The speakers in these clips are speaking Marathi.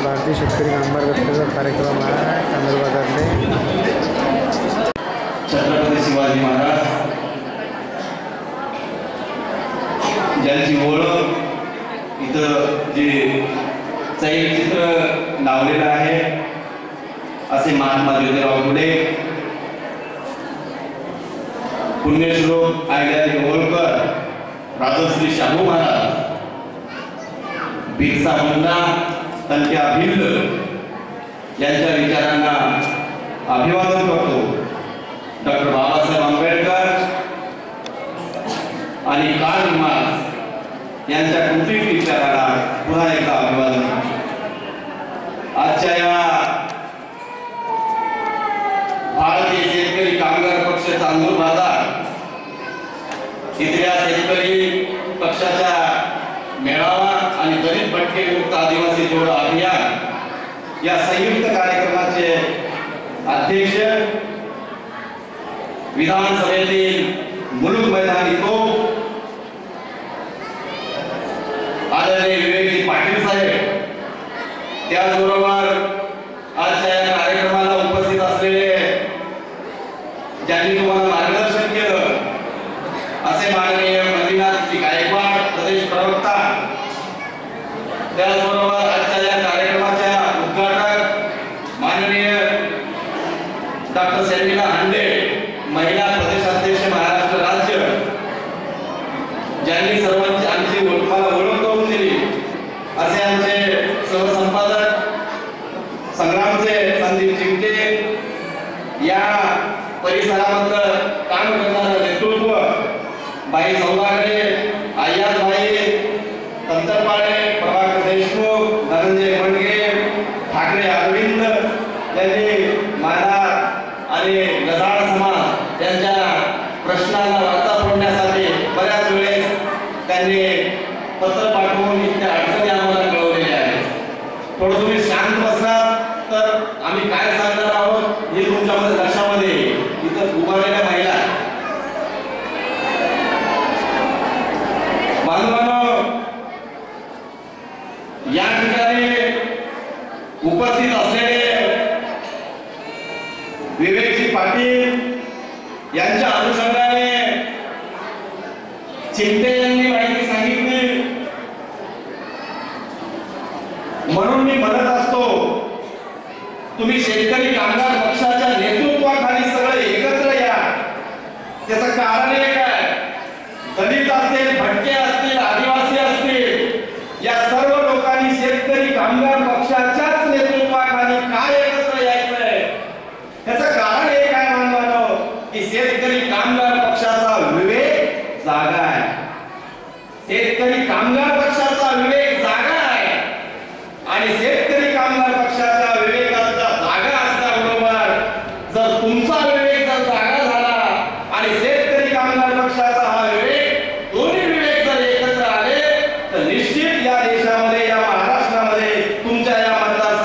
भारतीय शेतकरी कामगार गटाचा कार्यक्रम आहे चांदूरबाजारले। छत्रपती शिवाजी महाराज ज्यांची ओळख इथं जे चित्र लावलेलं आहे असे महात्मा ज्योतिराव फुले, पुण्यश्लोक अहिल्यादेवी होळकर, राजश्री शाहू महाराज, बिरसा मुंडा, तंट्या भिल्ल यांच्या विचारांना अभिवादन करतो। डॉक्टर बाबासाहेब आंबेडकर आणि कार्ल मार्क्स यांच्या कृती विचाराला पुन्हा एकदा अभिवादन करतो। आजच्या या भारतीय शेतकरी कामगार पक्ष चांदूर बाजार इथल्या शेतकरी पक्षाच्या मेळावा आणि दलित भटके मुक्त आदिवासी जोडो अभियान या संयुक्त कार्यक्रमाचे अध्यक्ष, विधानसभेतील मुलुक मैदानी तोप आदरणीय विवेकजी पाटील साहेब, त्याचबरोबर आजच्या या कार्यक्रमाला उपस्थित असलेले ज्यांनी तुम्हाला मार्गदर्शन केलं असे माननीय मंजुनाथजी गायकवाड, प्रदेश प्रवक्ता, त्याचबरोबर आजच्या या कार्यक्रमाच्या उद्घाटक माननीय डॉक्टर शर्मिला हांडे, महिला प्रदेशाध्यक्ष महाराष्ट्र राज्य, ज्यांनी सर्वांची आमची मला ओळख करून दिली असे आमचे सहसंपादक संग्रामचे संदीप चिमटे, या परिसरामध्ये काम करणारे नेतृत्व बाई सौदागरे, आयातबाई तंत्रपाळे, प्रभाकर देशमुख, धनंजय मंडगे, ठाकरे अरविंद यांनी मला आणि गजाळ समाज यांच्या प्रश्नांना वार्ता फोडण्यासाठी बऱ्याच वेळेस त्यांनी पत्र पाठवून इतक्या अडचणी आम्हाला कळवलेल्या आहेत। थोडं तुम्ही शांत बसलात तर आम्ही काय सांगणार आहोत हे तुमच्यामध्ये लक्षामध्ये इथं उभारलेल्या महिला बांधवांनो, या ठिकाणी उपस्थित असलेले विवेकजी पाटील यांच्या अनुषंगाने चिमटे यांनी माहिती सांगितली, म्हणून मी म्हणत असतो तुम्ही शेतकरी कामगार पक्षाच्या नेतृत्वाखाली सगळे एकत्र या। त्याचं कारण एक आहे, दलित असतील, भटके असतील, आदिवासी असतील, या सर्व लोकांनी शेतकरी कामगार पक्षाच्याच नेतृत्वाखाली काय एकत्र यायचंय त्याचं कारण एक आहे मानवानो की शेतकरी कामगार पक्षाचा विवेक जागा आहे। शेतकरी कामगार पक्षाचा विवेक जागा आहे आणि शेतकरी कामगार पक्षाच्या विवेकाचा जागा असल्याबरोबर जर तुमचा विवेक जर जागा झाला आणि शेतकरी कामगार पक्षाचा हा विवेक, दोन्ही विवेक जर एकत्र आले तर निश्चित या देशामध्ये, या महाराष्ट्रामध्ये, तुमच्या या मतदार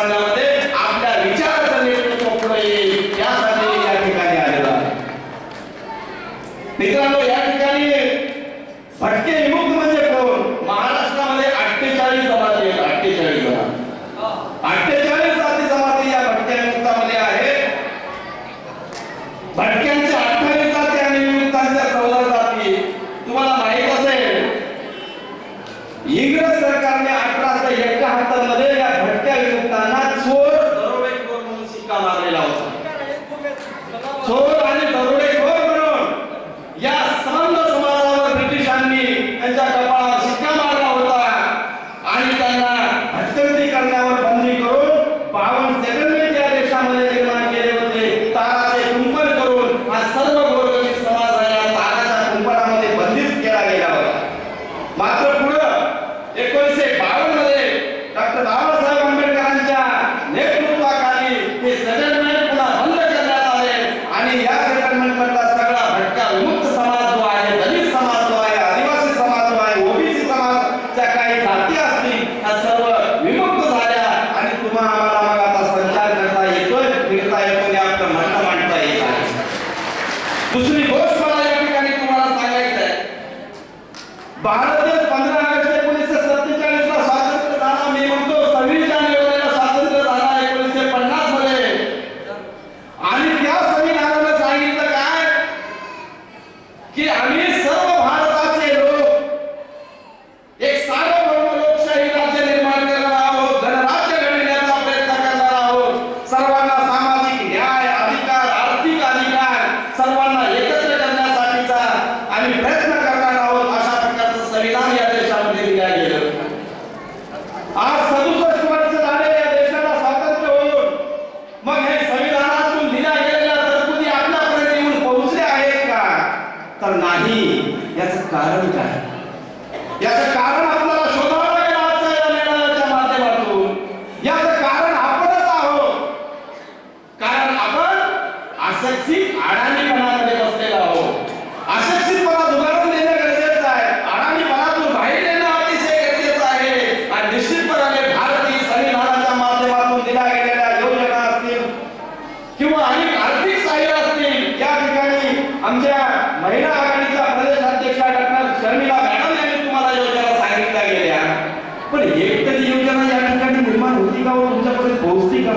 पण एक तरी योजना या ठिकाणी निर्माण होती का हो, तुमच्यापर्यंत पोहोचती का?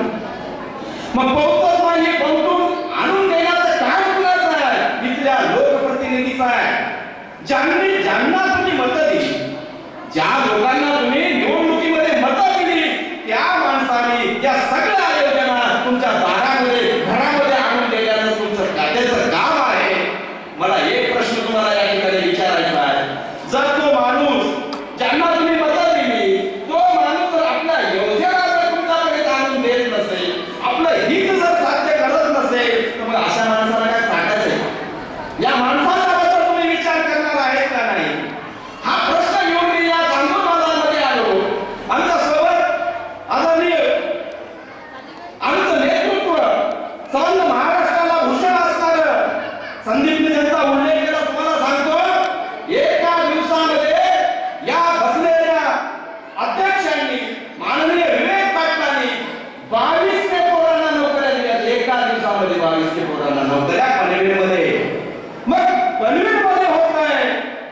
मग पोहोचत नाही, पोहोचून आणून देण्याचं काम कुणाचं आहे? इथल्या लोकप्रतिनिधीचं आहे. ज्यांना तुम्ही मतं दिली, ज्या लोकांना तुम्ही निवडणुकीमध्ये मतं दिली, त्या माणसाने या सगळ्या योजना तुमच्या दारामध्ये घरामध्ये आणून देण्याचं तुमचं त्याचं काम आहे. मला एक प्रश्न तुम्हाला या ठिकाणी विचारायचा आहे. जर तो माणूस ज्यांना तुम्ही मतं दिली, तो माणूस जर आपल्या योजना जर तुमच्याकडे आणून देत नसेल, आपलं हित जर साध्य करत नसेल, तर मग अशा माणसाला काय सांगायचं? या माणसाचा बद्दल तुम्ही विचार करणार आहेत का नाही? हा प्रश्न घेऊन मी या चांदूर बाजारमध्ये आलो. आमच्यासोबत आदरणीय आमचं नेतृत्व संपूर्ण महाराष्ट्राला भूषण असणार संदीपने त्यांचा उल्लेख केला. तुम्हाला सांगतो, एका दिवसामध्ये या बसलेल्या अध्यक्षांनी माननीय विवेक पाटलांनी 2200 पोरांना नोकऱ्या दिल्या. एका दिवसामध्ये 2200 पोरांना नोकऱ्या पनवेलमध्ये. मग पनवेलमध्ये होत आहे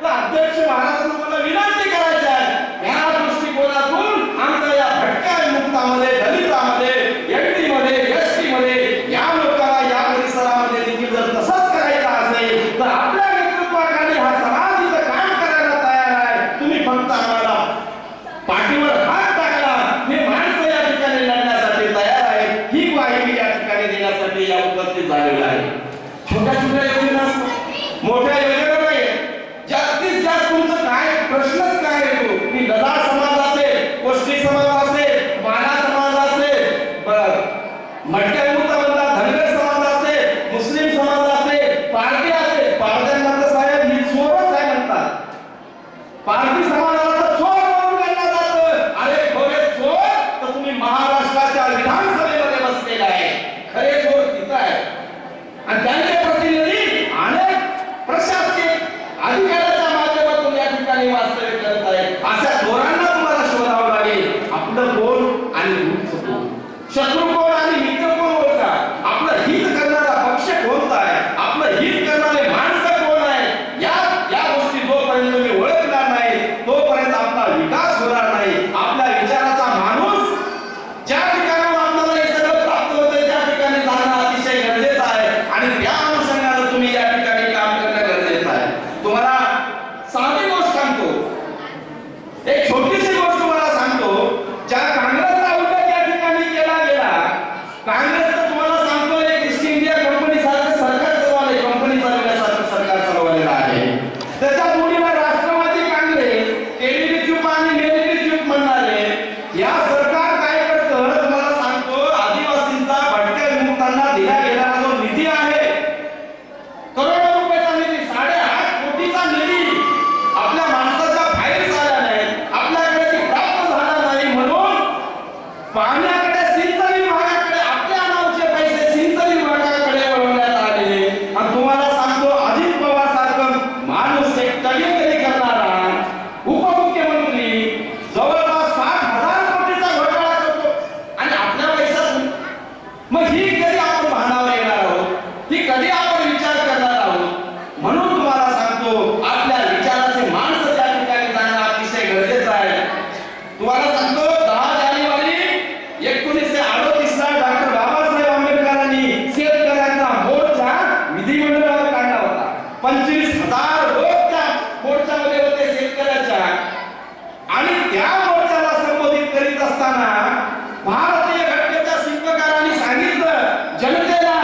तर अध्यक्ष महाराजांना मला विनंती करायची आहे, या दृष्टिकोनातून आमच्या या भटक्या मुक्तामध्ये, दलितामध्ये, एमटीमध्ये, एसटीमध्ये या लोकांना या परिसरामध्ये देखील जर तसंच करायचं असेल तर आपल्या नेतृत्वाखाली हा समाज इथं काम करायला तयार आहे. तुम्ही फक्त आम्हाला पाठीवर हात टाकला, हे माणसं या ठिकाणी लढण्यासाठी तयार आहेत. ही ग्वाही मी या ठिकाणी देण्यासाठी या उपस्थित झालेला आहे. छोट्या छोट्या योजना असतात, मोठ्या योजना नाही. जास्तीत जास्त तुमचं काय प्रश्नच काय येतो की गदार समाज असेल, कोष्टी समाज असेल, माना समाज असेल, मटक्या मुक्तामधला धनगर समाज असेल, मुस्लिम समाज असेल, पारधी असेल. पारध्यांना तर साहेब ही चोरच आहे म्हणतात. पारधी समाजाला तर चोर म्हणून गणलं जातं. अरे खरे चोर तर तुम्ही महाराष्ट्राच्या विधानसभेमध्ये बसलेला आहे. खरे चोर तिथं आहे आणि त्यांचे प्रतिनिधी अनेक प्रशासकीय अधिकाऱ्यांच्या माध्यमातून या ठिकाणी वास्तव्य करत आहेत. अशा चोरांना तुम्हाला शोधावं लागेल. आपलं कोण आणि दूरचं कोण, शत्रू कोण आणि मित्र कोण ओळखा. आपलं हित करणारा पक्ष कोणता आहे, आपलं हित करणारे माणसं कोण आहे, या गोष्टी जोपर्यंत तुम्ही ओळखणार नाही तोपर्यंत आपला विकास होणार नाही. आपल्या विचाराचा माणूस ज्या ठिकाणी आपल्याला हे सगळं प्राप्त होतं त्या ठिकाणी जाणं अतिशय गरजेचं आहे आणि त्या अनुषंगाने तुम्ही या ठिकाणी काम करणं गरजेचं आहे. तुम्हाला साधी गोष्ट सांगतो, एक छोटीशी गोष्ट तुम्हाला सांगतो. ज्या काँग्रेसचा उल्लेख या ठिकाणी केला गेला, काँग्रेसचं तुम्हाला सांगतो एक ईस्ट इंडिया कंपनी सारखं सरकार चालवले, कंपनी चालवण्यासारखं सरकार चालवलेलं आहे. त्याच्या पुढील राष्ट्रवादी काँग्रेस, केलेली चूप आणि मेलेली चूप म्हणणारे या सरकार काय करतं तुम्हाला सांगतो, आदिवासींचा भटक्या विमुक्तांना दिला गेलेला जो निधी आहे, करोडो रुपयाचा निधी, 8.5 कोटीचा निधी आपल्या माणसाच्या बाहेर झाला नाही, आपल्याकडे ती प्राप्त झाला नाही. म्हणून पाण्याकडे सिंचन विभागाकडे आपल्या नावाचे पैसे सिंचन विभागाकडे वळवण्यात आले. आणि तुम्हाला सांगतो, अजित पवार सारखं माणूस एक कधीतरी करणारा उपमुख्यमंत्री जवळपास 60,000 कोटीचा घोटाळा करतो आणि आपल्या पैशातून. मग ही कधी आपण भानावर येणार आहोत, ही कधी आपण विचार करणार आहोत? म्हणून तुम्हाला सांगतो, आपल्या विचाराचे माणसं त्या ठिकाणी जाणं अतिशय गरजेचं आहे. तुम्हाला सांगतो, 10 जानेवारी 1938 ला डॉक्टर बाबासाहेब आंबेडकरांनी शेतकऱ्यांचा मोर्चा विधिमंडळावर काढला होता. 25,000 लोक त्या मोर्चामध्ये होते शेतकऱ्याच्या. आणि त्या मोर्चाला संबोधित करीत असताना भारतीय घटनेच्या शिल्पकारांनी सांगितलं जनतेला,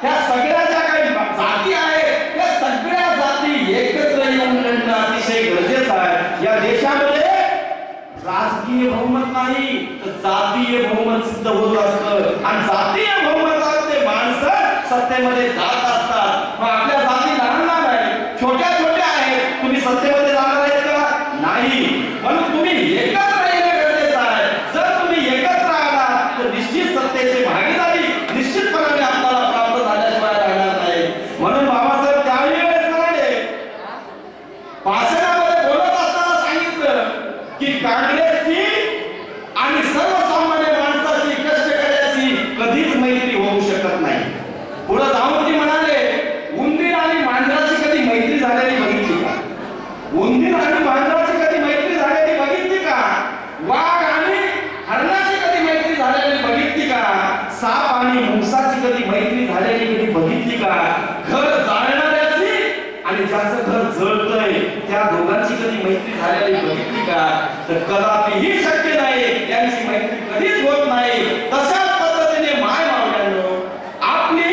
त्या सगळ्या ज्या काही जाती आहेत त्या सगळ्या जाती एकत्र येऊन लढणं अतिशय गरजेचं आहे. या देशामध्ये राजकीय बहुमत नाही तर जातीय बहुमत सिद्ध होत असतं आणि जातीय बहुमताचे माणसं सत्तेमध्ये जात असतात. मग आपल्या जाती लहान लहान आहेत, छोट्या छोट्या आहेत, तुम्ही सत्तेमध्ये जाणार आहेत का? नाही. म्हणून तुम्ही एकत्र येणं गरजेचं आहे. जर तुम्ही एकत्र आलात तर निश्चित सत्तेची भागीदारी निश्चितपणे आपल्याला प्राप्त झाल्याशिवाय राहणार नाही. म्हणून बाबासाहेब त्यावेळेस म्हणाले, भाषणामध्ये बोलत असताना सांगितलं की काँग्रेसची आणि सर्वसामान्य माणसाची कष्टकऱ्याची कधीच मैत्री होऊ शकत नाही. पुढे जाऊन ती म्हणाले, उंदीर कधी मैत्री झालेली बघितली का? तर कदापिही शक्य नाही, यांची मैत्री कधीच होत नाही. तशाच पद्धतीने माय मावळ्यांनो आपली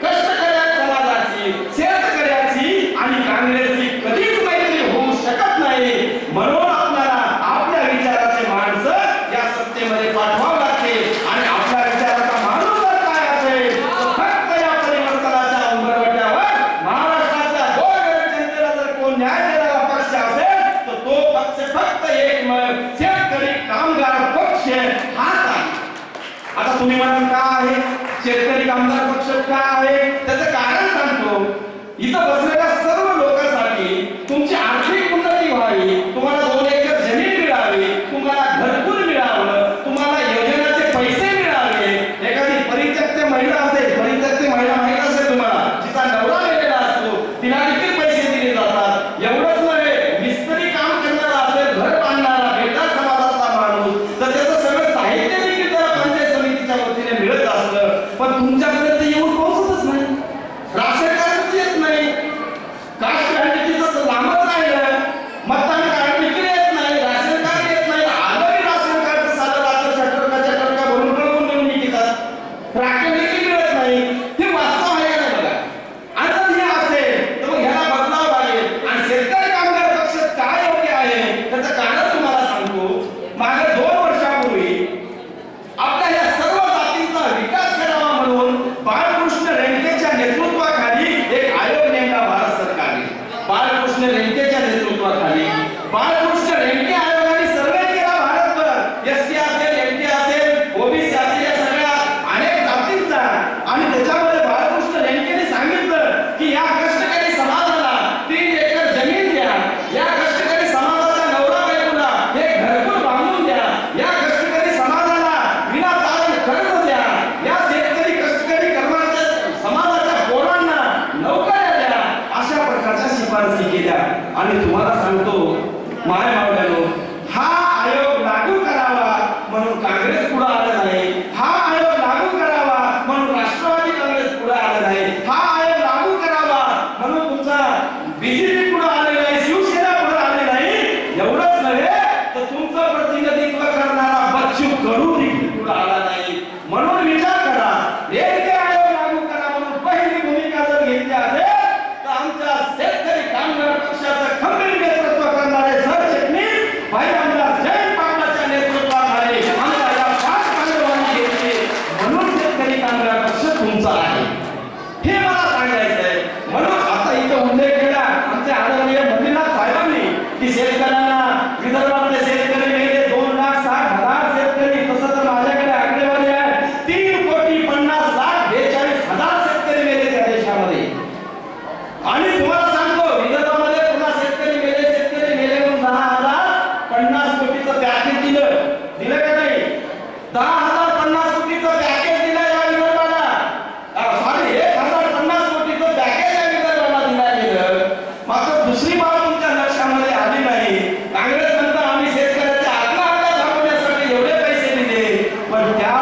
कष्टकऱ्या समाजाची, शेतकऱ्याची आणि काँग्रेसची कधीच मैत्री होऊ शकत नाही. म्हणून आपल्याला आपल्या विचाराचे माणसं या सत्तेमध्ये पाठवावं लागते आणि आपल्या विचाराचा माणूस जर काय असेल तर फक्त या परिवर्तनाच्या उंबरवट्यावर महाराष्ट्राच्या गोरगरीब जनतेला जर कोण न्याय देणारा पक्ष असेल तर तो पक्ष फक्त एकमेव शेतकरी कामगार पक्ष हाच आहे. आता तुम्ही म्हणाल का आहे शेतकरी कामगार पक्ष का आहे? त्याचं कारण सांगतो. इथं बसलेल्या सर्व लोकांसाठी तुमची आर्थिक उन्नती व्हावी, तुम्हाला 2 एकर जमीन मिळावी, तुम्हाला घरकुल मिळावं, तुम्हाला योजनेचे पैसे मिळावे. एखादी परित्यक्त महिला असेल, परित्यक्त महिला माहित असेल तुम्हाला, जिचा नवरा मेलेला असतो, तिला देखील पैसे दिले जातात. एवढंच नव्हे, मिस्त्री काम करणारा असेल, घर बांधणारा बेटा समाजातला माणूस, तर त्याचं सगळं साहित्य देखील त्याला पंचायत समितीच्या वतीने मिळत असतं. पण तुमच्यापर्यंत येऊन पोहोचतच नाही. राशन कार्ड येत नाही, कास्ट व्हॅलिडिटीचं लांबच राहिलं, मतदान कार्ड देखील येत नाही, राशन कार्ड येत नाही. आजही राशन कार्ड साधं रात्र चटरका भरून कळवून देऊन निघतात. राशन देखील मिळत नाही. हे वास्तव आहे का नाही बघा. आणि जर हे असेल तर मग ह्याला बदलाव लागेल. आणि शेतकरी कामगार पक्ष काय योग्य आहे त्याचं कारण तुम्हाला सांगतो. मागे 2 वर्षापूर्वी आपल्या या सर्व जातींचा विकास करावा म्हणून बाळकृष्ण रेणकेच्या नेतृत्वाखाली एक आयोग नेमला भारत सरकारने. बाळकृष्ण रेणकेच्या नेतृत्वाखाली बाळकृष्ण रेणके आयोगाने सर्वे केला भारतभर. एसटी असेल, एमटी असेल, ओबीसी असेल, या सगळ्या अनेक जातींचा. आणि त्याच्यामध्ये बाळकृष्ण रेणकेने सांगितलं की या कष्टकरी समाजाला 3 एकर जमीन द्या, या कष्टकरी समाजाच्या नवरा बायकोला एक घरकुल बांधून द्या, या कष्टकरी समाजाला विनातारण कर्ज द्या, या शेतकरी कष्टकरी कर्मचारी समाजाच्या पोरांना नोकऱ्या द्या. अशा प्रकारच्या शिफारसी केल्या. आणि तुम्हाला सांगतो माय मावळ्यांनो, हा आयोग लागू करावा म्हणून काँग्रेस पुढे आलं नाही, हा आयोग लागू करावा म्हणून राष्ट्रवादी काँग्रेस पुढे आलं नाही, हा आयोग लागू करावा म्हणून तुमचा बीजेपी पुढे आले नाही, शिवसेना पुढे आले नाही. एवढंच नव्हे तर तुमचं प्रतिनिधित्व करणारा बच्चू कडू देखील पुढे आला नाही. म्हणून विचार करा, रेल्वे आयोग लागू करा म्हणून पहिली भूमिका जर घेतली असेल तर आमच्या शेतकरी कामगार पक्षाचं खंबीर नेतृत्व करणारे सरचिटणीस भाई आमदार जयंत पाटलाच्या नेतृत्वाखाली आमच्या या 5 पांडवांनी घेतली. म्हणून शेतकरी कामगार पक्ष तुमचा आहे हे मला सांगायचं आहे. म्हणून आता इथं उल्लेख केला आमच्या आदरणीय मंदिरनाथ साहेबांनी की शेतकऱ्यांना विदर्भातले शेतकरी मेले 2,60,000 शेतकरी. तसं तर माझ्याकडे आकडेवारी आहे 3,50,42,000 शेतकरी मेले त्या देशामध्ये. आणि तुम्हाला सांगतो विदर्भामध्ये पुन्हा शेतकरी मेले म्हणून 10,050 कोटीचं पॅकेज दिलं का नाही? 10,050 कोटीचं पॅकेज दिलं या विदर्भाला. सॉरी 1,050 कोटीचं पॅकेज या विदर्भाला दिलं गेलं. मात्र दुसरी बाब तुमच्या लक्षामध्ये आली नाही. काँग्रेस म्हणतं आम्ही शेतकऱ्याच्या आत्महत्या थांबवण्यासाठी एवढे पैसे दिले, पण त्या